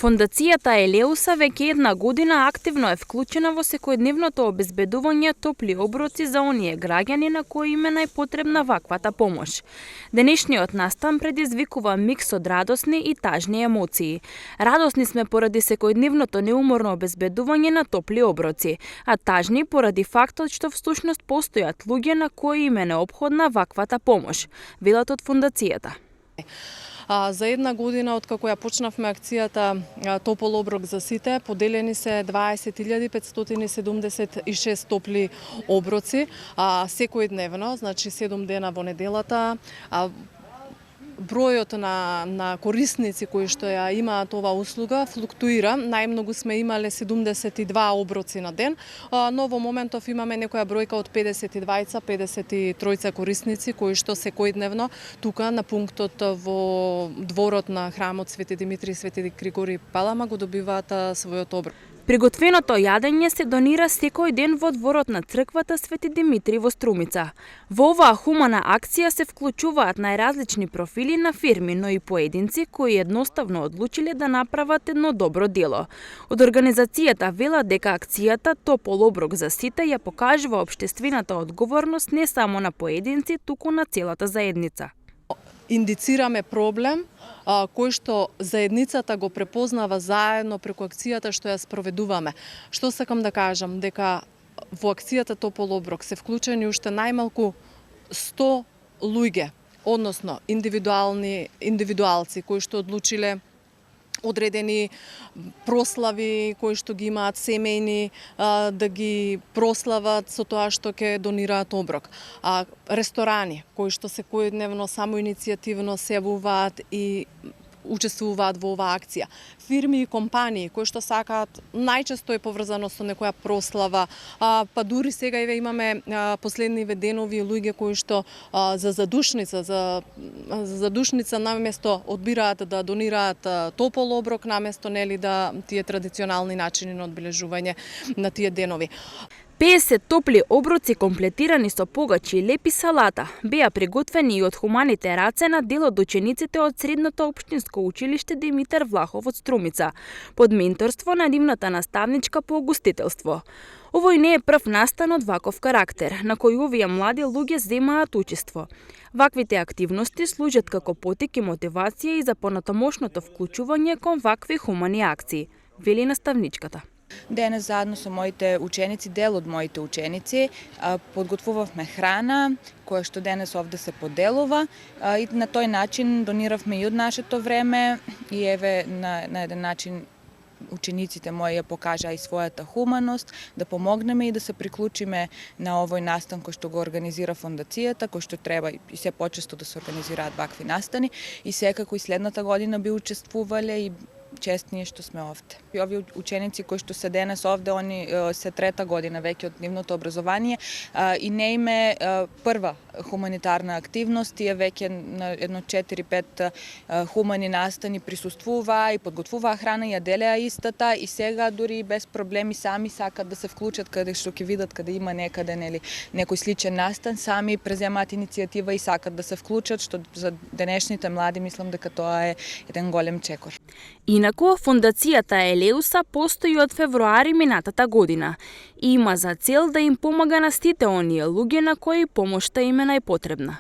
Фондацијата Елеуса веќе една година активно е вклучена во секојдневното обезбедување топли оброци за оние граѓани на кои им е најпотребна ваквата помош. Денешниот настан предизвикува микс од радосни и тажни емоции. Радосни сме поради секојдневното неуморно обезбедување на топли оброци, а тажни поради фактот што всушност постојат луѓе на кои им е неопходна ваквата помош, велат од фондацијата. За една година, откако ја почнавме акцијата Топол оброк за сите, поделени се 20.576 топли оброци, секојдневно, значи 7 дена во неделата. Бројот на корисници кои што ја имаат оваа услуга флуктуира. Најмногу сме имале 72 оброци на ден, но во моментов имаме некоја бројка од 52-53 корисници кои што секојдневно тука на пунктот во дворот на храмот Свети Димитри и Свети Григорий Палама го добиваат својот оброк. Приготвеното јадење се донира секој ден во дворот на црквата Свети Димитри во Струмица. Во оваа хумана акција се вклучуваат најразлични профили на фирми, но и поединци кои едноставно одлучиле да направат едно добро дело. Од организацијата велат дека акцијата Топол оброк за сите ја покажува општествената одговорност не само на поединци, туку на целата заедница. Индицираме проблем кој што заедницата го препознава заедно преку акцијата што ја спроведуваме. Што сакам да кажам, дека во акцијата Топол оброк се вклучени уште најмалку 100 луѓе, односно индивидуалци кои што одлучиле одредени прослави кои што ги имаат семејни, да ги прослават со тоа што ќе донираат оброк. Ресторани кои што секојдневно самоиницијативно се јавуваат и учествуваат во оваа акција. Фирми и компании кои што сакаат, најчесто е поврзано со некоја прослава, па дури сега имаме последниве денови луѓе кои што за задушница наместо одбираат да донираат топол оброк, наместо да тие традиционални начини на одбележување на тие денови. 50 топли оброци комплетирани со погачи и лепи салата беа приготвени и од хуманите раце на дел од учениците од Средното општинско училиште Димитар Влахов од Струмица, под менторство на дивната наставничка по угостителство. Овој не е прв настан од ваков карактер, на кој овие млади луѓе земаат учество. Ваквите активности служат како потик и мотивација и за понатамошното вклучување кон вакви хумани акции, вели наставничката. Денес заедно со моите ученици, дел од моите ученици, подготвувавме храна, која што денес овде се поделува и на тој начин дониравме и од нашето време и еве на еден начин учениците мои ја покажаа и својата хуманост, да помогнеме и да се приклучиме на овој настан кој што го организира фондацијата, кој што треба и се почесто да се организираат вакви настани и секако и следната година би учествувале и честни што сме овде. И овие ученици кои што се денес овде, они се трета година веќе од нивното образование и не име прва хуманитарна активност, тие веќе на едно 4-5 хумани настани присуствуваа и подготвуваа храна, ја делеа истата и сега дури без проблеми сами сакат да се вклучат каде што ќе видат каде има некаде некој сличен настан, сами преземаат иницијатива и сакат да се вклучат, што за денешните млади мислам дека тоа е еден голем чекор. Инаку, фондацијата Елеуса постои од февруари минатата година и има за цел да им помага на сите оние луѓе на кои помошта им е најпотребна.